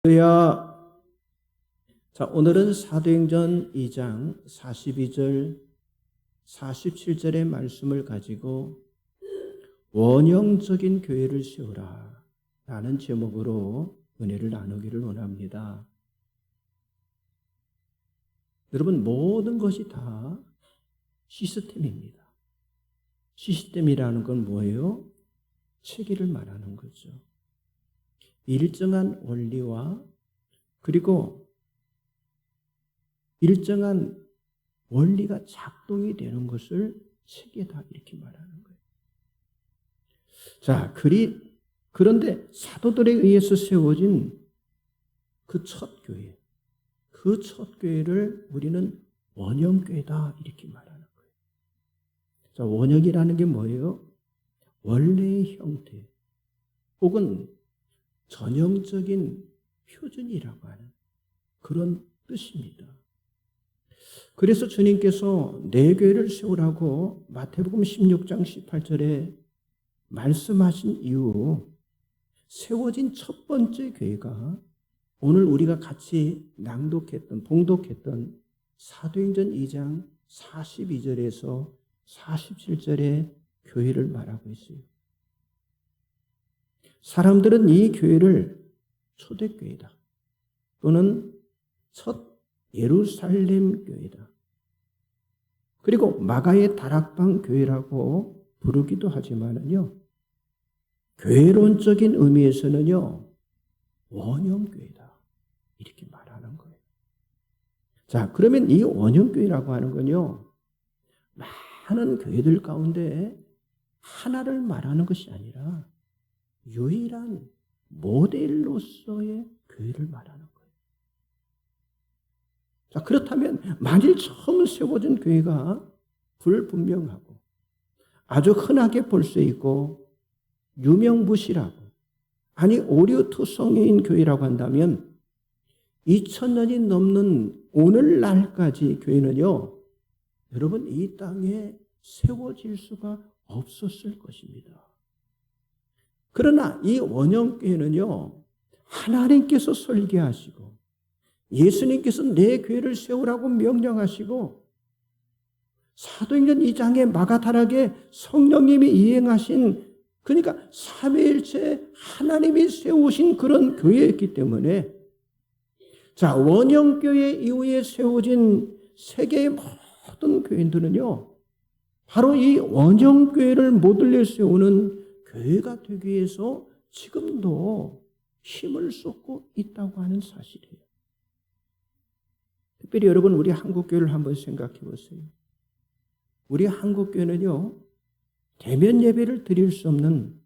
할렐루야. 자, 오늘은 사도행전 2장 42절, 47절의 말씀을 가지고 원형적인 교회를 세우라 라는 제목으로 은혜를 나누기를 원합니다. 여러분, 모든 것이 다 시스템입니다. 시스템이라는 건 뭐예요? 체계를 말하는 거죠. 일정한 원리와 그리고 일정한 원리가 작동이 되는 것을 체계다 이렇게 말하는 거예요. 자, 그런데 사도들에 의해서 세워진 그 첫 교회, 그 첫 교회를 우리는 원형교회다 이렇게 말하는 거예요. 자, 원형이라는 게 뭐예요? 원래의 형태 혹은 전형적인 표준이라고 하는 그런 뜻입니다. 그래서 주님께서 내 교회를 세우라고 마태복음 16장 18절에 말씀하신 이후 세워진 첫 번째 교회가 오늘 우리가 같이 봉독했던 사도행전 2장 42절에서 47절의 교회를 말하고 있어요. 사람들은 이 교회를 초대교회다 또는 첫 예루살렘 교회다 그리고 마가의 다락방 교회라고 부르기도 하지만은요, 교회론적인 의미에서는요 원형교회다 이렇게 말하는 거예요. 자, 그러면 이 원형교회라고 하는 건요 많은 교회들 가운데 하나를 말하는 것이 아니라 유일한 모델로서의 교회를 말하는 거예요. 자, 그렇다면 만일 처음 세워진 교회가 불분명하고 아주 흔하게 볼 수 있고 유명무실하고 아니 오류투성이인 교회라고 한다면 2000년이 넘는 오늘날까지 교회는요 여러분 이 땅에 세워질 수가 없었을 것입니다. 그러나 이 원형교회는요 하나님께서 설계하시고 예수님께서 내 교회를 세우라고 명령하시고 사도행전 2장의 마가다락에 성령님이 이행하신 그러니까 삼위일체 하나님이 세우신 그런 교회였기 때문에 자, 원형교회 이후에 세워진 세계의 모든 교인들은요 바로 이 원형교회를 모델로 세우는 교회가 되기 위해서 지금도 힘을 쏟고 있다고 하는 사실이에요. 특별히 여러분 우리 한국교회를 한번 생각해 보세요. 우리 한국교회는요 대면 예배를 드릴 수 없는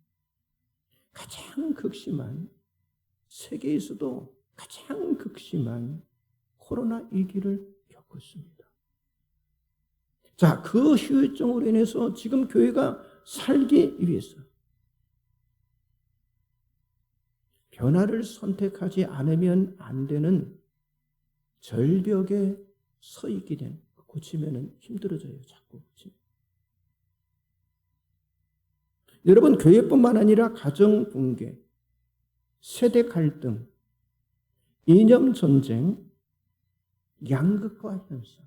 가장 극심한 세계에서도 가장 극심한 코로나 위기를 겪었습니다. 자, 그 후유증으로 인해서 지금 교회가 살기 위해서 변화를 선택하지 않으면 안 되는 절벽에 서 있게 된 고치면은 힘들어져요. 자꾸 고치면. 여러분 교회뿐만 아니라 가정 붕괴, 세대 갈등, 이념 전쟁, 양극화 현상,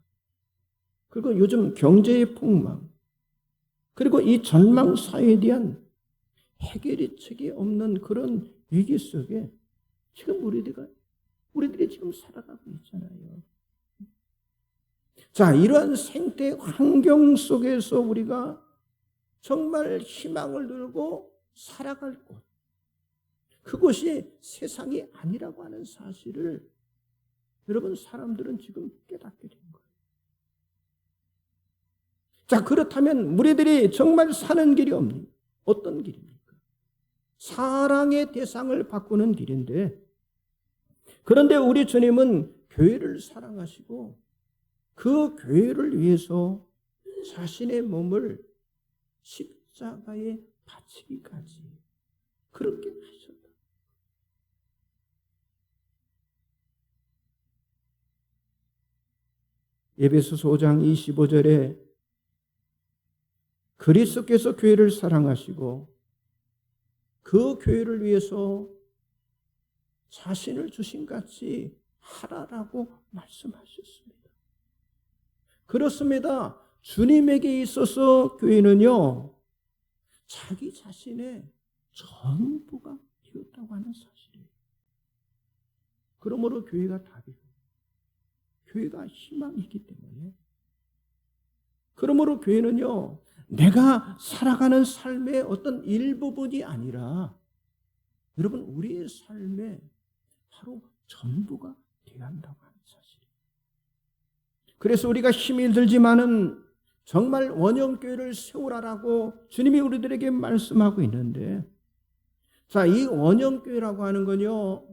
그리고 요즘 경제의 폭망, 그리고 이 전망 사회에 대한 해결책이 없는 그런 위기 속에 지금 우리들이 지금 살아가고 있잖아요. 자, 이러한 생태 환경 속에서 우리가 정말 희망을 들고 살아갈 곳, 그곳이 세상이 아니라고 하는 사실을 여러분 사람들은 지금 깨닫게 된 거예요. 자, 그렇다면 우리들이 정말 사는 길이 없는 어떤 길입니까? 사랑의 대상을 바꾸는 길인데 그런데 우리 주님은 교회를 사랑하시고 그 교회를 위해서 자신의 몸을 십자가에 바치기까지 그렇게 하셨다. 에베소서 5장 25절에 그리스도께서 교회를 사랑하시고 그 교회를 위해서 자신을 주신같이 하라라고 말씀하셨습니다. 그렇습니다. 주님에게 있어서 교회는요, 자기 자신의 전부가 되었다고 하는 사실이에요. 그러므로 교회가 답이고 교회가 희망이기 때문에, 그러므로 교회는요, 내가 살아가는 삶의 어떤 일부분이 아니라 여러분 우리의 삶의 바로 전부가 되어야 한다고 하는 사실이에요. 그래서 우리가 힘이 들지만은 정말 원형교회를 세우라라고 주님이 우리들에게 말씀하고 있는데, 자, 이 원형교회라고 하는 건요,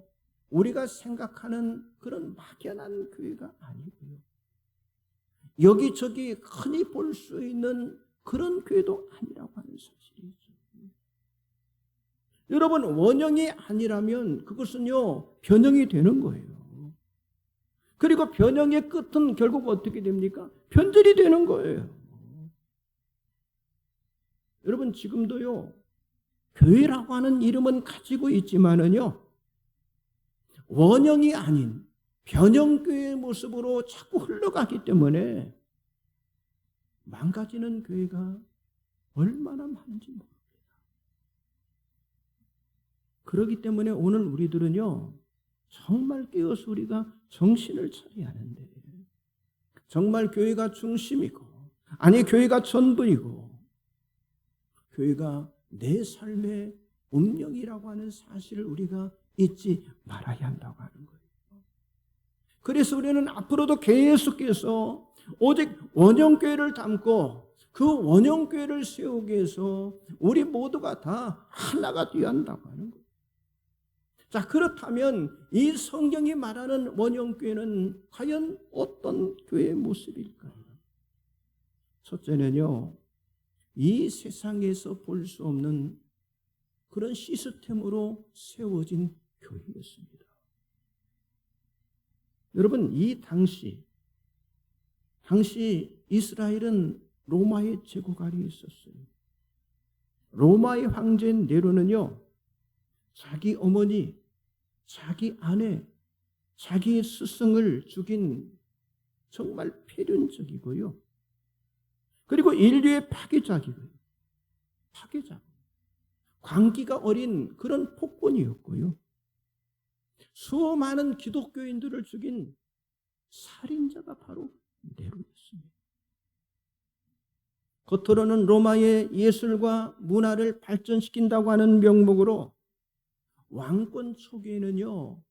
우리가 생각하는 그런 막연한 교회가 아니고요, 여기저기 흔히 볼 수 있는 그런 교회도 아니라고 하는 사실이죠. 여러분, 원형이 아니라면 그것은요, 변형이 되는 거예요. 그리고 변형의 끝은 결국 어떻게 됩니까? 변절이 되는 거예요. 여러분, 지금도요, 교회라고 하는 이름은 가지고 있지만은요, 원형이 아닌 변형교회의 모습으로 자꾸 흘러가기 때문에 망가지는 교회가 얼마나 많은지 모릅니다. 그렇기 때문에 오늘 우리들은요, 정말 깨어서 우리가 정신을 차려야 하는데, 정말 교회가 중심이고, 아니 교회가 전부이고, 교회가 내 삶의 운명이라고 하는 사실을 우리가 잊지 말아야 한다고 하는 거예요. 그래서 우리는 앞으로도 계속해서 오직 원형교회를 담고 그 원형교회를 세우기 위해서 우리 모두가 다 하나가 되어야 한다고 하는 거예요. 자, 그렇다면 이 성경이 말하는 원형교회는 과연 어떤 교회의 모습일까요? 첫째는요, 이 세상에서 볼 수 없는 그런 시스템으로 세워진 교회였습니다. 여러분, 이 당시 이스라엘은 로마의 제국 아래에 있었어요. 로마의 황제인 네로는요, 자기 어머니, 자기 아내, 자기의 스승을 죽인 정말 패륜적이고요, 그리고 인류의 파괴자이고요. 광기가 어린 그런 폭군이었고요, 수많은 기독교인들을 죽인 살인자가 바로 네로였습니다. 겉으로는 로마의 예술과 문화를 발전시킨다고 하는 명목으로 왕권 초기에는요,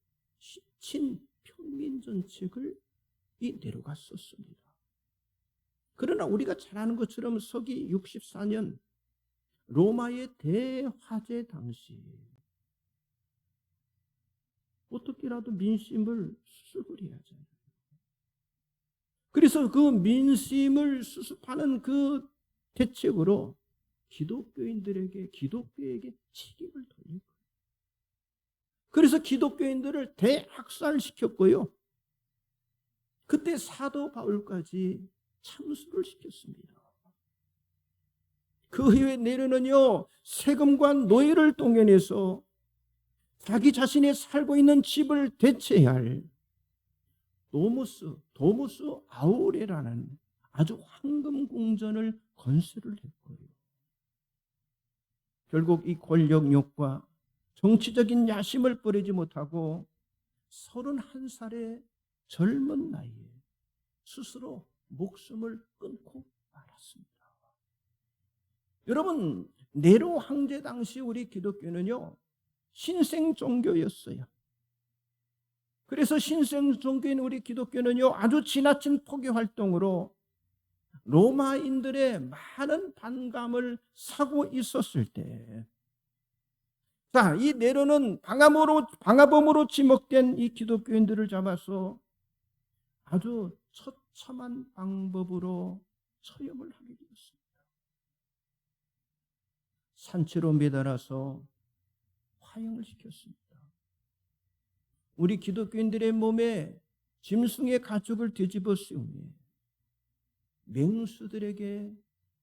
친평민 정책을 이 네로가 썼습니다. 그러나 우리가 잘 아는 것처럼 서기 64년 로마의 대화재 당시 어떻게라도 민심을 수습을 해야죠. 그래서 그 민심을 수습하는 그 대책으로 기독교에게 책임을 돌린 거예요. 그래서 기독교인들을 대학살시켰고요, 그때 사도 바울까지 참수를 시켰습니다. 그 후에 네로는요, 세금과 노예를 동원해서 자기 자신이 살고 있는 집을 대체해야 할 도무스 아우레라는 아주 황금 궁전을 건설을 했고요, 결국 이 권력욕과 정치적인 야심을 버리지 못하고 31살의 젊은 나이에 스스로 목숨을 끊고 말았습니다. 여러분, 네로 황제 당시 우리 기독교는요, 신생 종교였어요. 그래서 신생 종교인 우리 기독교는요, 아주 지나친 포교 활동으로 로마인들의 많은 반감을 사고 있었을 때, 자, 이 네로는 방화범으로 지목된 이 기독교인들을 잡아서 아주 처참한 방법으로 처형을 하게 되었습니다. 산채로 매달아서 화형을 시켰습니다. 우리 기독교인들의 몸에 짐승의 가죽을 뒤집어 씌우며 맹수들에게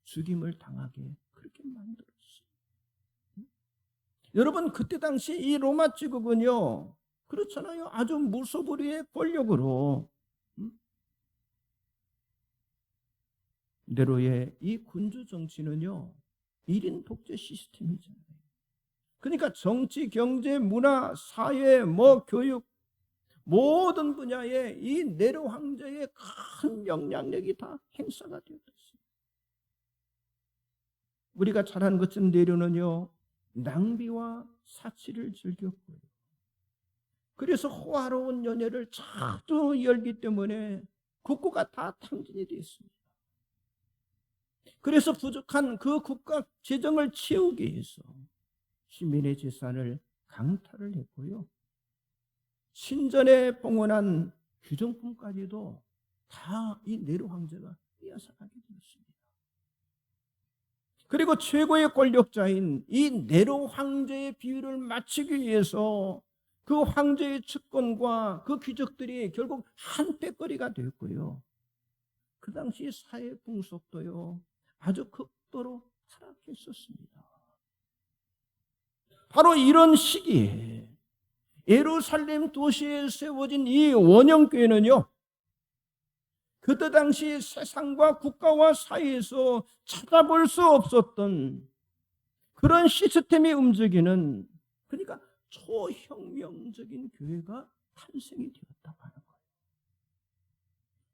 죽임을 당하게 그렇게 만들었어요. 여러분, 그때 당시 이 로마 제국은요, 그렇잖아요. 아주 무소불위의 권력으로 네로의 이 군주 정치는요 1인 독재 시스템이잖아요. 그러니까 정치, 경제, 문화, 사회, 교육 모든 분야에 이 네로 황제의 큰 영향력이 다 행사가 되었습니다. 우리가 잘 아는 것처럼 네로는요 낭비와 사치를 즐겼고요. 그래서 호화로운 연애를 자주 열기 때문에 국고가 다 탕진이 되었습니다. 그래서 부족한 그 국가 재정을 채우기 위해서 시민의 재산을 강탈을 했고요. 신전에 봉헌한 귀정품까지도 다 이 네로 황제가 빼앗아가게 되었습니다. 그리고 최고의 권력자인 이 네로 황제의 비위를 맞추기 위해서 그 황제의 측권과 그 귀족들이 결국 한패거리가 되었고요. 그 당시 사회 풍속도요 아주 극도로 타락했었습니다. 바로 이런 시기에 예루살렘 도시에 세워진 이 원형교회는요 그때 당시 세상과 국가와 사회에서 찾아볼 수 없었던 그런 시스템이 움직이는, 그러니까 초혁명적인 교회가 탄생이 되었다고 하는 거예요.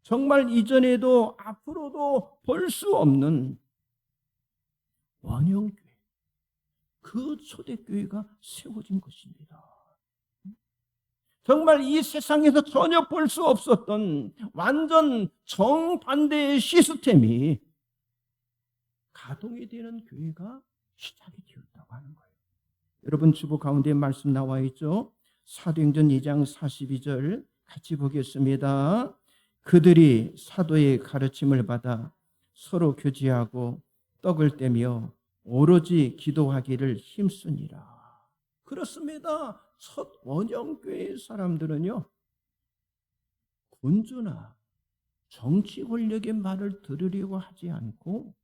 정말 이전에도 앞으로도 볼 수 없는 원형교회, 그 초대교회가 세워진 것입니다. 정말 이 세상에서 전혀 볼 수 없었던 완전 정반대의 시스템이 가동이 되는 교회가 시작이 되었다고 하는 거예요. 여러분 주보 가운데 말씀 나와 있죠. 사도행전 2장 42절 같이 보겠습니다. 그들이 사도의 가르침을 받아 서로 교제하고 떡을 떼며 오로지 기도하기를 힘쓰니라. 그렇습니다. 첫 원형교회의 사람들은요 군주나 정치 권력의 말을 들으려고 하지 않고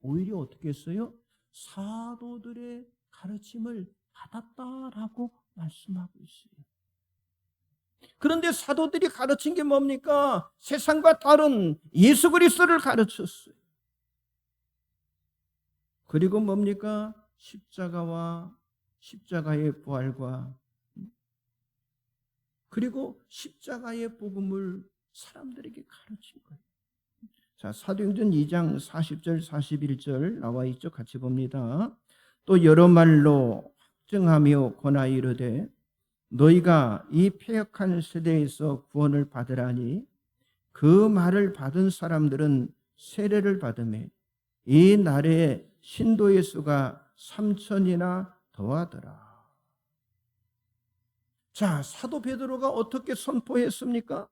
오히려 어떻게 했어요? 사도들의 가르침을 받았다라고 말씀하고 있어요. 그런데 사도들이 가르친 게 뭡니까? 세상과 다른 예수 그리스도를 가르쳤어요. 그리고 뭡니까? 십자가와 십자가의 부활과 그리고 십자가의 복음을 사람들에게 가르친 거예요. 자, 사도행전 2장 40절 41절 나와 있죠. 같이 봅니다. 또 여러 말로 확증하며 권하여 이르되 너희가 이 패역한 세대에서 구원을 받으라니 그 말을 받은 사람들은 세례를 받으며 이 날에 신도의 수가 3,000이나 더하더라. 자, 사도 베드로가 어떻게 선포했습니까?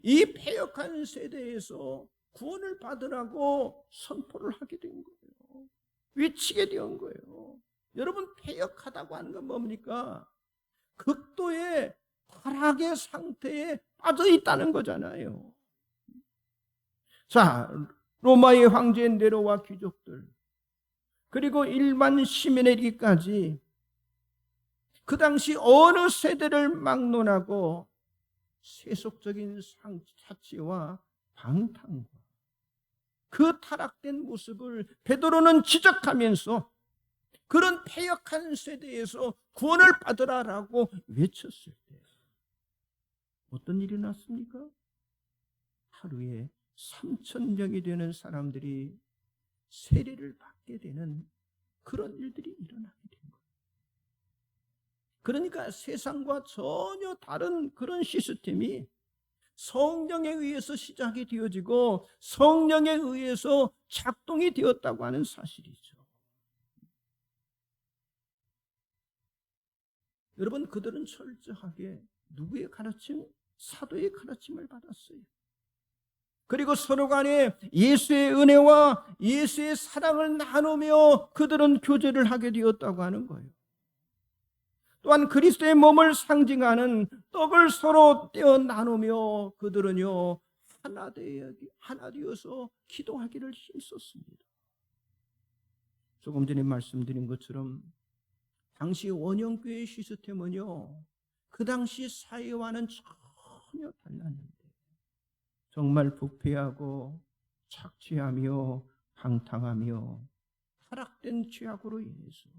이 패역한 세대에서 구원을 받으라고 선포를 하게 된 거예요. 외치게 된 거예요. 여러분, 패역하다고 하는 건 뭡니까? 극도의 타락의 상태에 빠져 있다는 거잖아요. 자, 로마의 황제 네로와 귀족들 그리고 일반 시민에 이르기까지 그 당시 어느 세대를 막론하고 세속적인 사치와 방탕과 그 타락된 모습을 베드로는 지적하면서 그런 패역한 세대에서 구원을 받으라라고 외쳤을 때 어떤 일이 났습니까? 하루에 3,000명이 되는 사람들이 세례를 받게 되는 그런 일들이 일어나게 된 거예요. 그러니까 세상과 전혀 다른 그런 시스템이 성령에 의해서 시작이 되어지고 성령에 의해서 작동이 되었다고 하는 사실이죠. 여러분, 그들은 철저하게 누구의 가르침? 사도의 가르침을 받았어요. 그리고 서로 간에 예수의 은혜와 예수의 사랑을 나누며 그들은 교제를 하게 되었다고 하는 거예요. 또한 그리스도의 몸을 상징하는 떡을 서로 떼어 나누며 그들은요 하나 되어서 기도하기를 힘썼습니다. 조금 전에 말씀드린 것처럼 당시 원형교회 시스템은요 그 당시 사회와는 전혀 달랐는데 정말 부패하고 착취하며 방탕하며 타락된 죄악으로 인해서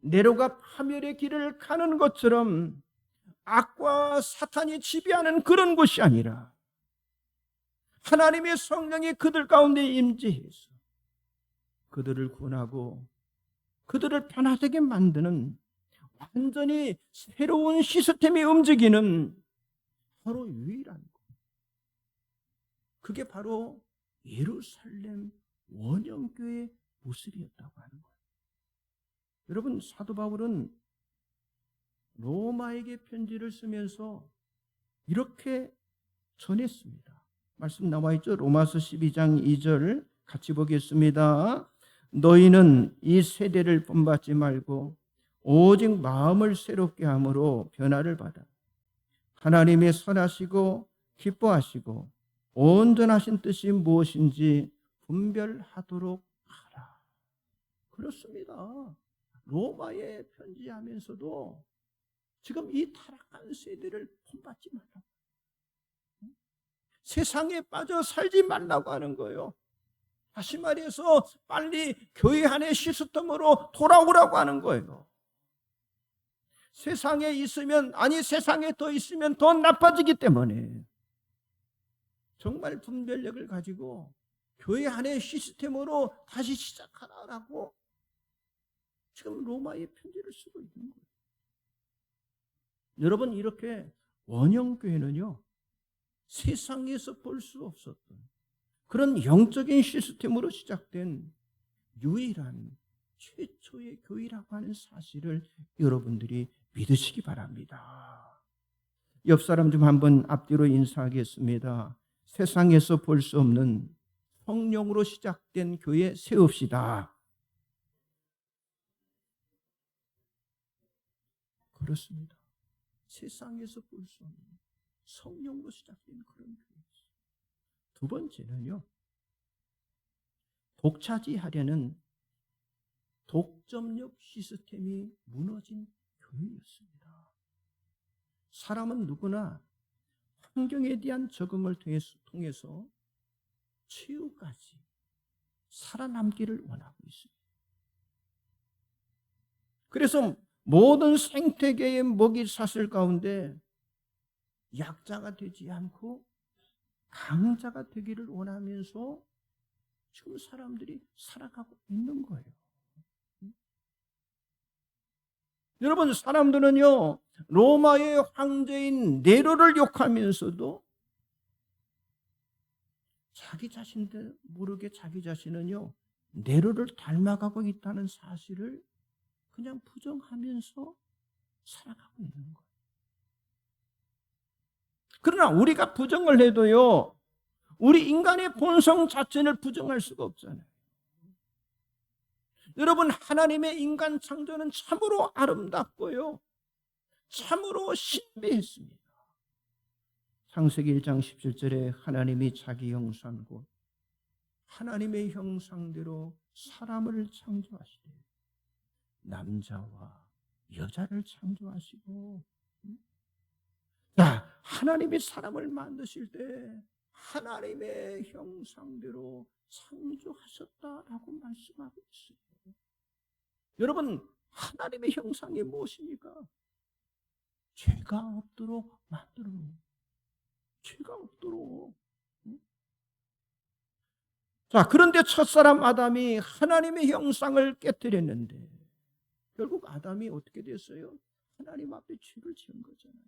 네로가 파멸의 길을 가는 것처럼 악과 사탄이 지배하는 그런 곳이 아니라 하나님의 성령이 그들 가운데 임재해서 그들을 구원하고 그들을 변화되게 만드는 완전히 새로운 시스템이 움직이는 바로 유일한 것. 그게 바로 예루살렘 원형교회의 모습이었다고 하는 거예요. 여러분, 사도 바울은 로마에게 편지를 쓰면서 이렇게 전했습니다. 말씀 나와 있죠? 로마서 12장 2절 같이 보겠습니다. 너희는 이 세대를 본받지 말고 오직 마음을 새롭게 함으로 변화를 받아 하나님의 선하시고 기뻐하시고 온전하신 뜻이 무엇인지 분별하도록 하라. 그렇습니다. 로마에 편지하면서도 지금 이 타락한 세대를 본받지 말라고, 세상에 빠져 살지 말라고 하는 거예요. 다시 말해서 빨리 교회 안의 시스템으로 돌아오라고 하는 거예요. 세상에 있으면, 아니 세상에 더 있으면 더 나빠지기 때문에 정말 분별력을 가지고 교회 안의 시스템으로 다시 시작하라고 지금 로마에 편지를 쓰고 있는 거예요. 여러분, 이렇게 원형교회는요, 세상에서 볼 수 없었던 그런 영적인 시스템으로 시작된 유일한 최초의 교회라고 하는 사실을 여러분들이 믿으시기 바랍니다. 옆 사람 좀 한번 앞뒤로 인사하겠습니다. 세상에서 볼 수 없는 성령으로 시작된 교회 세웁시다. 그렇습니다. 세상에서 볼 수 없는 성령으로 시작된 그런 교회. 두 번째는요, 독차지하려는 독점력 시스템이 무너진 교회였습니다. 사람은 누구나 환경에 대한 적응을 통해서 최후까지 살아남기를 원하고 있습니다. 그래서 모든 생태계의 먹이사슬 가운데 약자가 되지 않고 강자가 되기를 원하면서 지금 사람들이 살아가고 있는 거예요. 여러분, 사람들은요, 로마의 황제인 네로를 욕하면서도 자기 자신들 모르게 자기 자신은요, 네로를 닮아가고 있다는 사실을 그냥 부정하면서 살아가고 있는 거예요. 그러나 우리가 부정을 해도요, 우리 인간의 본성 자체를 부정할 수가 없잖아요. 여러분, 하나님의 인간 창조는 참으로 아름답고요, 참으로 신비했습니다. 창세기 1장 17절에 하나님이 자기 형상 곧 하나님의 형상대로 사람을 창조하시되 남자와 여자를 창조하시고, 자, 하나님이 사람을 만드실 때 하나님의 형상대로 창조하셨다라고 말씀하고 있어요. 여러분, 하나님의 형상이 무엇입니까? 죄가 없도록 만들어. 죄가 없도록. 자, 그런데 첫사람 아담이 하나님의 형상을 깨뜨렸는데 결국 아담이 어떻게 됐어요? 하나님 앞에 죄를 지은 거잖아요.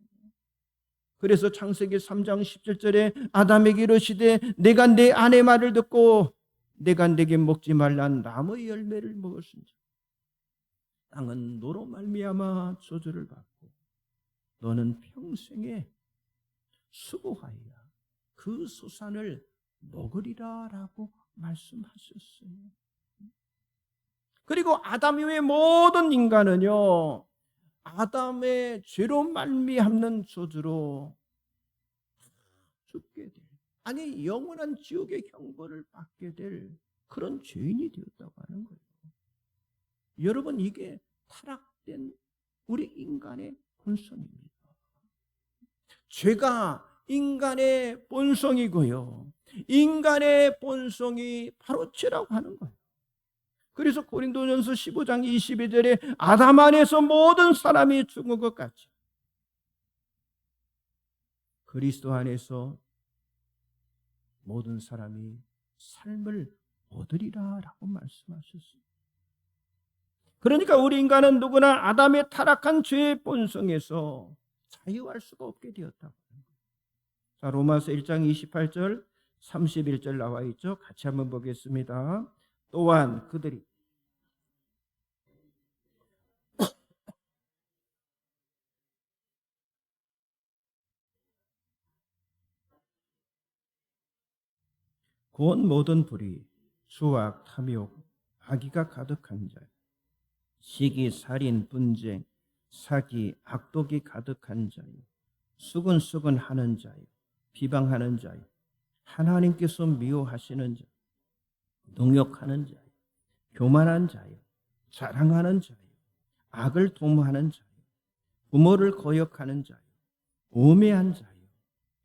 그래서 창세기 3장 17절에 아담에게 이르시되 내가 내 아내 말을 듣고 내가 내게 먹지 말란 나무의 열매를 먹었은지 땅은 너로 말미암아 저주를 받고 너는 평생에 수고하여 그 소산을 먹으리라 라고 말씀하셨어요. 그리고 아담 이후의 모든 인간은요, 아담의 죄로 말미암는 저주로 죽게 될, 아니 영원한 지옥의 형벌을 받게 될 그런 죄인이 되었다고 하는 거예요. 여러분, 이게 타락된 우리 인간의 본성입니다. 죄가 인간의 본성이고요. 인간의 본성이 바로 죄라고 하는 거예요. 그래서 고린도전서 15장 22절에 아담 안에서 모든 사람이 죽은 것 같이 그리스도 안에서 모든 사람이 삶을 얻으리라 라고 말씀하셨습니다. 그러니까 우리 인간은 누구나 아담의 타락한 죄의 본성에서 자유할 수가 없게 되었다고. 자, 로마서 1장 28절 31절 나와 있죠. 같이 한번 보겠습니다. 또한 그들이 곧 모든 불의, 수악, 탐욕, 악의가 가득한 자, 시기, 살인, 분쟁, 사기, 악독이 가득한 자요, 수근수근 하는 자요, 비방하는 자요, 하나님께서 미워하시는 자, 능욕하는 자요, 교만한 자요, 자랑하는 자요, 악을 도모하는 자요, 부모를 거역하는 자요, 우매한 자요,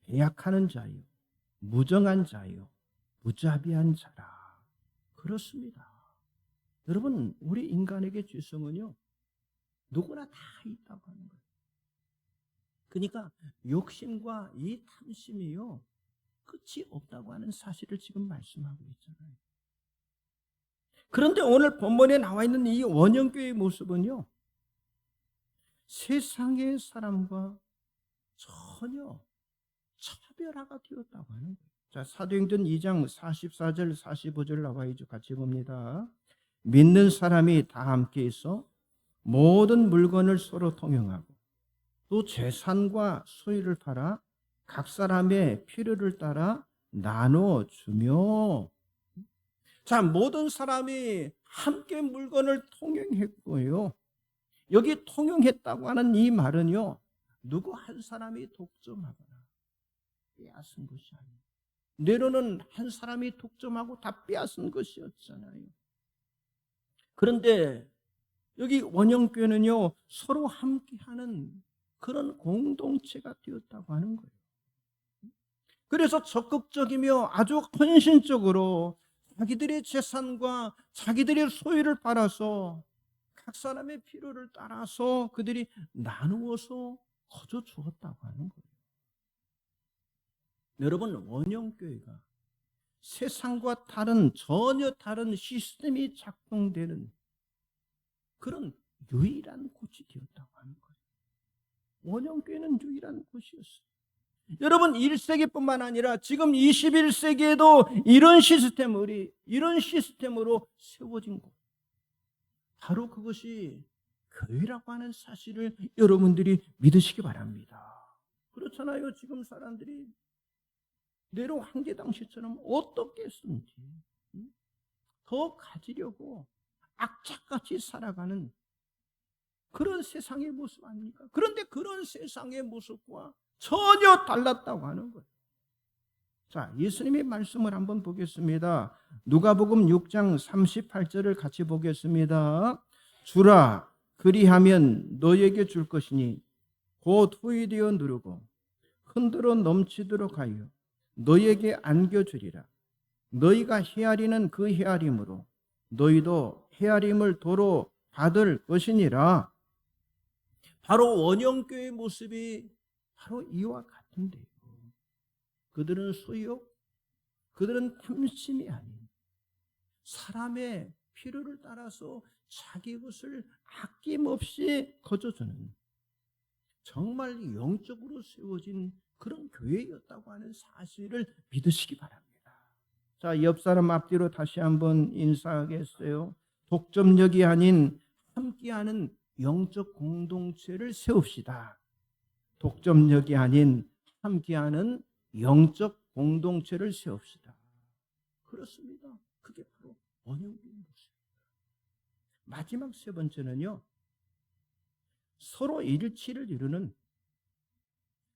배약하는 자요, 무정한 자요, 무자비한 자라. 그렇습니다. 여러분, 우리 인간에게 죄성은요, 누구나 다 있다고 하는 거예요. 그러니까 욕심과 이 탐심이요, 끝이 없다고 하는 사실을 지금 말씀하고 있잖아요. 그런데 오늘 본문에 나와 있는 이 원형교회의 모습은요, 세상의 사람과 전혀 차별화가 되었다고 하는 거예요. 자, 사도행전 2장 44절 45절 나와 있죠. 같이 봅니다. 믿는 사람이 다 함께 있어 모든 물건을 서로 통용하고 또 재산과 소유를 팔아 각 사람의 필요를 따라 나눠주며. 자, 모든 사람이 함께 물건을 통용했고요. 여기 통용했다고 하는 이 말은요, 누구 한 사람이 독점하거나 빼앗은 것이 아니에요. 내로는 한 사람이 독점하고 다 빼앗은 것이었잖아요. 그런데 여기 원형교회는요, 서로 함께하는 그런 공동체가 되었다고 하는 거예요. 그래서 적극적이며 아주 헌신적으로 자기들의 재산과 자기들의 소유를 팔아서 각 사람의 필요를 따라서 그들이 나누어서 거저 주었다고 하는 거예요. 여러분, 원형교회가 세상과 전혀 다른 시스템이 작동되는 그런 유일한 곳이 되었다고 하는 거예요. 원형교회는 유일한 곳이었어요. 여러분, 1세기뿐만 아니라 지금 21세기에도 이런 시스템으로 세워진 곳, 바로 그것이 교회라고 하는 사실을 여러분들이 믿으시기 바랍니다. 그렇잖아요. 지금 사람들이 내로 황제 당시처럼 어떻게 했는지 더 가지려고 악착같이 살아가는 그런 세상의 모습 아닙니까? 그런데 그런 세상의 모습과 전혀 달랐다고 하는 거예요. 자, 예수님의 말씀을 한번 보겠습니다. 누가복음 6장 38절을 같이 보겠습니다. 주라, 그리하면 너에게 줄 것이니 곧 후이되어 누르고 흔들어 넘치도록 하여 너에게 안겨주리라. 너희가 헤아리는 그 헤아림으로 너희도 헤아림을 도로 받을 것이니라. 바로 원형교회의 모습이 바로 이와 같은데요. 그들은 소욕, 그들은 탐심이 아닌 사람의 필요를 따라서 자기 것을 아낌없이 거저주는 정말 영적으로 세워진 그런 교회였다고 하는 사실을 믿으시기 바랍니다. 자, 옆 사람 앞뒤로 다시 한번 인사하겠어요. 독점력이 아닌 함께하는 영적 공동체를 세웁시다. 독점력이 아닌 함께하는 영적 공동체를 세웁시다. 그렇습니다. 그게 바로 원형교회의 모습입니다. 마지막 세 번째는요, 서로 일치를 이루는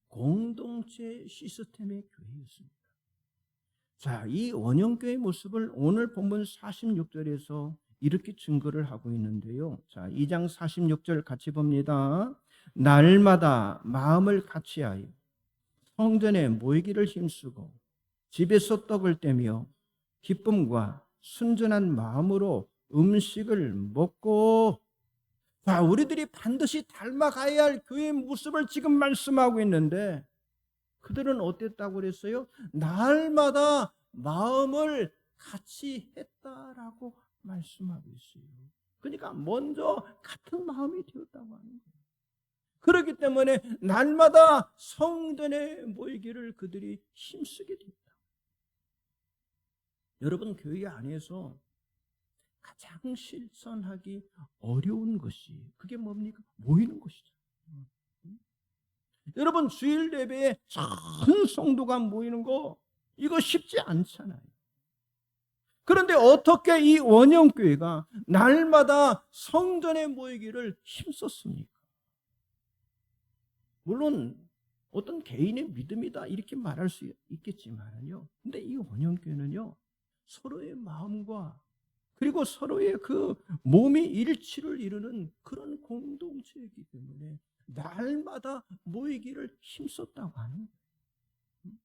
공동체 시스템의 교회였습니다. 자, 이 원형교회의 모습을 오늘 본문 46절에서 이렇게 증거를 하고 있는데요. 자, 2장 46절 같이 봅니다. 날마다 마음을 같이하여 성전에 모이기를 힘쓰고 집에서 떡을 떼며 기쁨과 순전한 마음으로 음식을 먹고. 자, 우리들이 반드시 닮아가야 할 교회의 모습을 지금 말씀하고 있는데 그들은 어땠다고 그랬어요? 날마다 마음을 같이 했다라고 말씀하고 있어요. 그러니까 먼저 같은 마음이 되었다고 하는 거예요. 그렇기 때문에 날마다 성전에 모이기를 그들이 힘쓰게 됐다. 여러분, 교회 안에서 가장 실천하기 어려운 것이 그게 뭡니까? 모이는 것이죠. 여러분, 주일 예배에 전 성도가 모이는 거 이거 쉽지 않잖아요. 그런데 어떻게 이 원형교회가 날마다 성전에 모이기를 힘썼습니까? 물론 어떤 개인의 믿음이다 이렇게 말할 수 있겠지만요. 근데 이 원형교회는요, 서로의 마음과 그리고 서로의 그 몸이 일치를 이루는 그런 공동체이기 때문에 날마다 모이기를 힘썼다고 하는 거예요.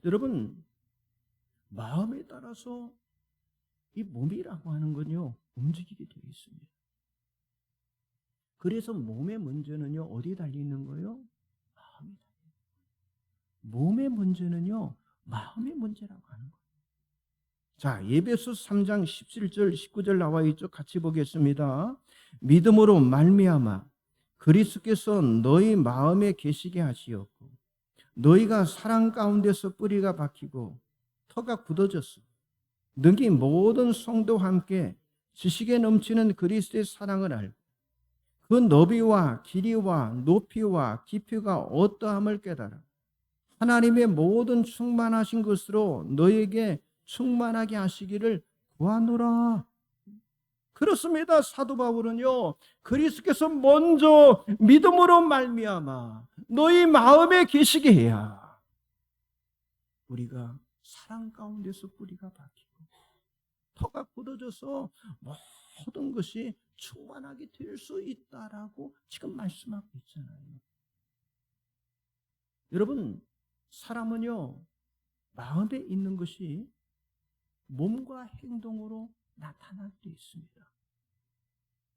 여러분, 마음에 따라서 이 몸이라고 하는 건요, 움직이게 되어 있습니다. 그래서 몸의 문제는요, 어디에 달려있는 거예요? 마음이 달려있는 거예요. 몸의 문제는요, 마음의 문제라고 하는 거예요. 자, 에베소 3장 17절 19절 나와 있죠. 같이 보겠습니다. 믿음으로 말미암아 그리스도께서 너희 마음에 계시게 하시었고 너희가 사랑 가운데서 뿌리가 박히고 터가 굳어졌어. 능히 모든 성도와 함께 지식에 넘치는 그리스도의 사랑을 알고 그 너비와 길이와 높이와 깊이가 어떠함을 깨달아 하나님의 모든 충만하신 것으로 너에게 충만하게 하시기를 구하노라. 그렇습니다. 사도 바울은요, 그리스도께서 먼저 믿음으로 말미암아 너희 마음에 계시게 해야 우리가 사랑 가운데서 뿌리가 박히고 터가 굳어져서 모든 것이 충만하게 될 수 있다라고 지금 말씀하고 있잖아요. 여러분, 사람은요, 마음에 있는 것이 몸과 행동으로 나타날 수 있습니다.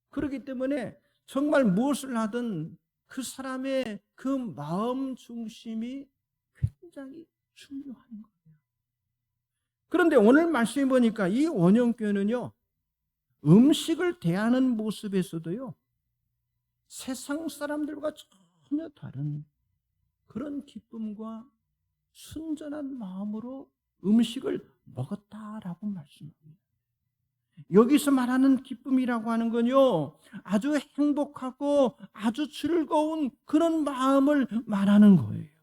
그렇기 때문에 정말 무엇을 하든 그 사람의 그 마음 중심이 굉장히 중요한 거예요. 그런데 오늘 말씀해 보니까 이 원형교회는요, 음식을 대하는 모습에서도요, 세상 사람들과 전혀 다른 그런 기쁨과 순전한 마음으로 음식을 먹었다라고 말씀합니다. 여기서 말하는 기쁨이라고 하는 건요, 아주 행복하고 아주 즐거운 그런 마음을 말하는 거예요.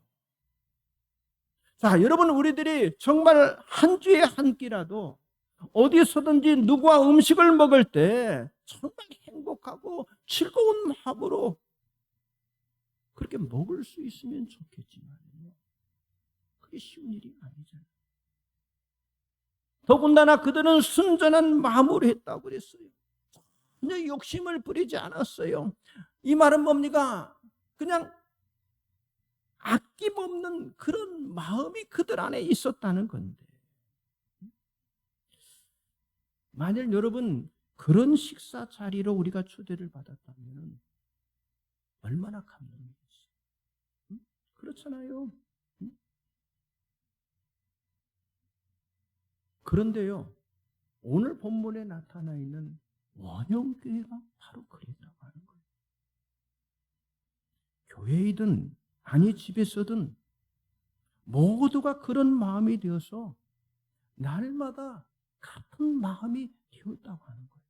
자, 여러분, 우리들이 정말 한 주에 한 끼라도 어디서든지 누구와 음식을 먹을 때 정말 행복하고 즐거운 마음으로 그렇게 먹을 수 있으면 좋겠지만요, 그게 쉬운 일이 아니잖아요. 더군다나 그들은 순전한 마음으로 했다고 그랬어요. 전혀 욕심을 부리지 않았어요. 이 말은 뭡니까? 그냥 아낌없는 그런 마음이 그들 안에 있었다는 건데, 만일 여러분 그런 식사 자리로 우리가 초대를 받았다면 얼마나 감동이겠어요. 그렇잖아요. 그런데요, 오늘 본문에 나타나 있는 원형교회가 바로 그랬다고 하는 거예요. 교회이든 아니 집에서든 모두가 그런 마음이 되어서 날마다 같은 마음이 되었다고 하는 거예요.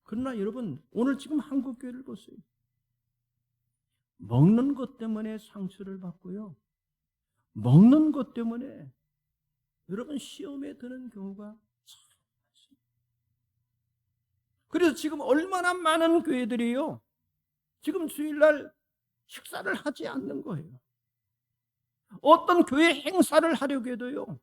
그러나 여러분, 오늘 지금 한국 교회를 보세요. 먹는 것 때문에 상처를 받고요, 먹는 것 때문에 여러분 시험에 드는 경우가 참 많습니다. 그래서 지금 얼마나 많은 교회들이요, 지금 주일날 식사를 하지 않는 거예요. 어떤 교회 행사를 하려고 해도요,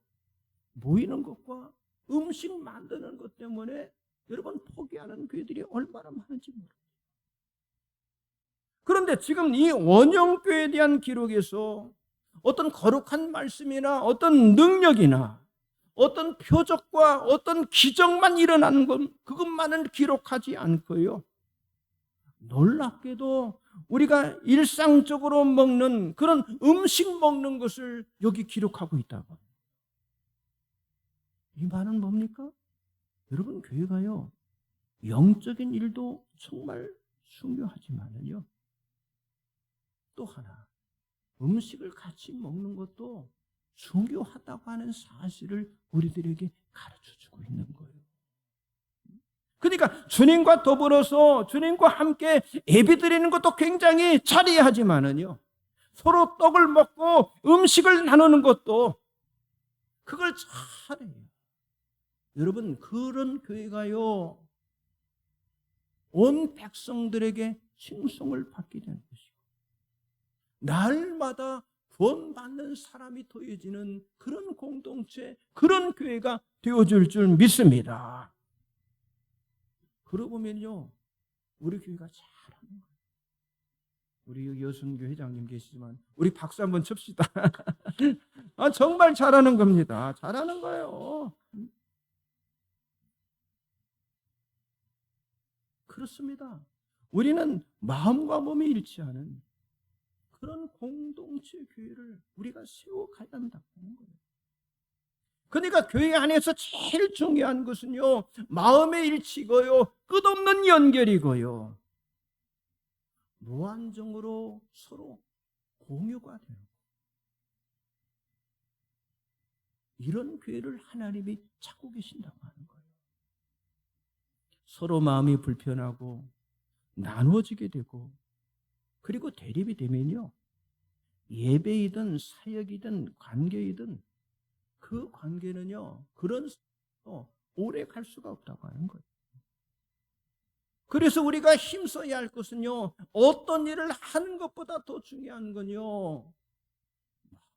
모이는 것과 음식 만드는 것 때문에 여러분 포기하는 교회들이 얼마나 많은지 모릅니다. 그런데 지금 이 원형교회에 대한 기록에서 어떤 거룩한 말씀이나 어떤 능력이나 어떤 표적과 어떤 기적만 일어나는 것, 그것만을 기록하지 않고요, 놀랍게도 우리가 일상적으로 먹는 그런 음식 먹는 것을 여기 기록하고 있다고. 이 말은 뭡니까? 여러분, 교회가요, 영적인 일도 정말 중요하지만요, 또 하나, 음식을 같이 먹는 것도 중요하다고 하는 사실을 우리들에게 가르쳐주고 있는 거예요. 그러니까 주님과 더불어서 주님과 함께 예배드리는 것도 굉장히 자리하지만은요, 서로 떡을 먹고 음식을 나누는 것도 그걸 잘해요. 여러분, 그런 교회가요, 온 백성들에게 칭송을 받게 되는 것이고 날마다 구원받는 사람이 더해지는 그런 공동체, 그런 교회가 되어줄 줄 믿습니다. 그러고 보면요, 우리 교회가 잘하는 거예요. 우리 여순교 회장님 계시지만 우리 박수 한번 칩시다. 정말 잘하는 겁니다. 잘하는 거예요. 그렇습니다. 우리는 마음과 몸이 일치하는 그런 공동체 교회를 우리가 세워가야 한다는 거예요. 그러니까 교회 안에서 제일 중요한 것은요, 마음의 일치고요, 끝없는 연결이고요, 무한정으로 서로 공유가 돼요. 이런 교회를 하나님이 찾고 계신다고 하는 거예요. 서로 마음이 불편하고 나누어지게 되고, 그리고 대립이 되면요, 예배이든 사역이든 관계이든 그 관계는요, 그런 오래 갈 수가 없다고 하는 거예요. 그래서 우리가 힘써야 할 것은요, 어떤 일을 하는 것보다 더 중요한 건요,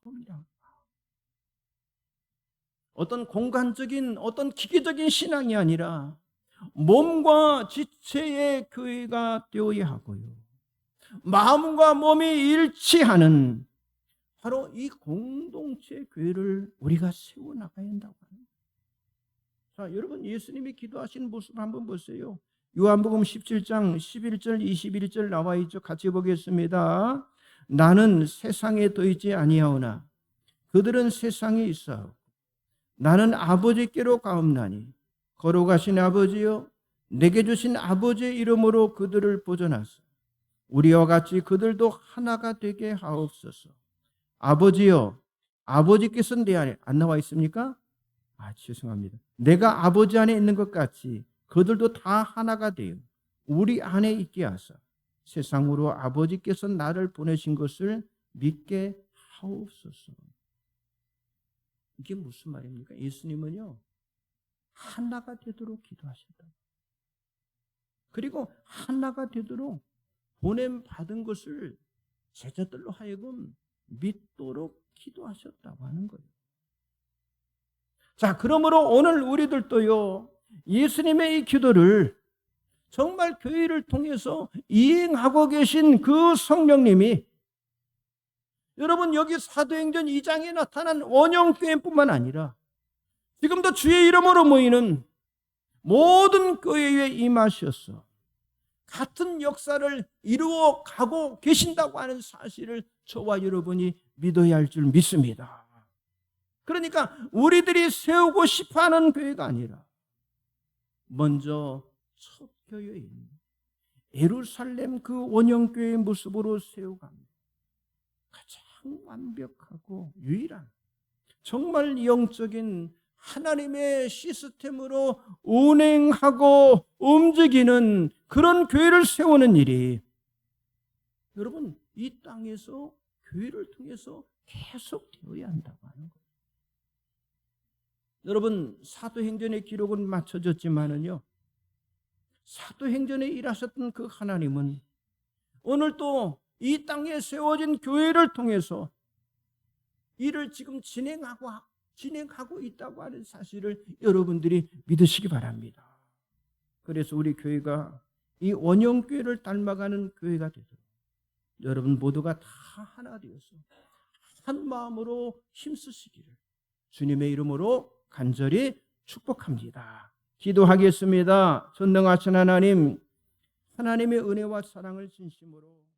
마음이라. 어떤 공간적인, 어떤 기계적인 신앙이 아니라 몸과 지체의 교회가 되어야 하고요, 마음과 몸이 일치하는 바로 이 공동체 교회를 우리가 세워나가야 한다고 합니다. 자, 여러분, 예수님이 기도하신 모습 한번 보세요. 요한복음 17장 11절 21절 나와 있죠. 같이 보겠습니다. 나는 세상에 있지 아니하오나 그들은 세상에 있어. 나는 아버지께로 가옵나니 걸어가신 아버지여, 내게 주신 아버지의 이름으로 그들을 보존하소. 우리와 같이 그들도 하나가 되게 하옵소서. 아버지여, 아버지께서는 내 안에 안 나와 있습니까? 죄송합니다. 내가 아버지 안에 있는 것 같이 그들도 다 하나가 되어 우리 안에 있게 하사 세상으로 아버지께서 나를 보내신 것을 믿게 하옵소서. 이게 무슨 말입니까? 예수님은요, 하나가 되도록 기도하신다. 그리고 하나가 되도록 보냄 받은 것을 제자들로 하여금 믿도록 기도하셨다고 하는 거예요. 자, 그러므로 오늘 우리들도요, 예수님의 이 기도를 정말 교회를 통해서 이행하고 계신 그 성령님이, 여러분, 여기 사도행전 2장에 나타난 원형교회뿐만 아니라 지금도 주의 이름으로 모이는 모든 교회에 임하셔서 같은 역사를 이루어 가고 계신다고 하는 사실을 저와 여러분이 믿어야 할 줄 믿습니다. 그러니까 우리들이 세우고 싶어하는 교회가 아니라 먼저 첫 교회인 예루살렘 그 원형교회의 모습으로 세워갑니다. 가장 완벽하고 유일한, 정말 영적인 하나님의 시스템으로 운행하고 움직이는 그런 교회를 세우는 일이, 여러분, 이 땅에서 교회를 통해서 계속 되어야 한다고 하는 거예요. 여러분, 사도행전의 기록은 맞춰졌지만은요, 사도행전에 일하셨던 그 하나님은 오늘 또 이 땅에 세워진 교회를 통해서 일을 지금 진행하고 있다고 하는 사실을 여러분들이 믿으시기 바랍니다. 그래서 우리 교회가 이 원형교회를 닮아가는 교회가 되도록 여러분 모두가 다 하나 되어서 한 마음으로 힘쓰시기를 주님의 이름으로 간절히 축복합니다. 기도하겠습니다. 전능하신 하나님, 하나님의 은혜와 사랑을 진심으로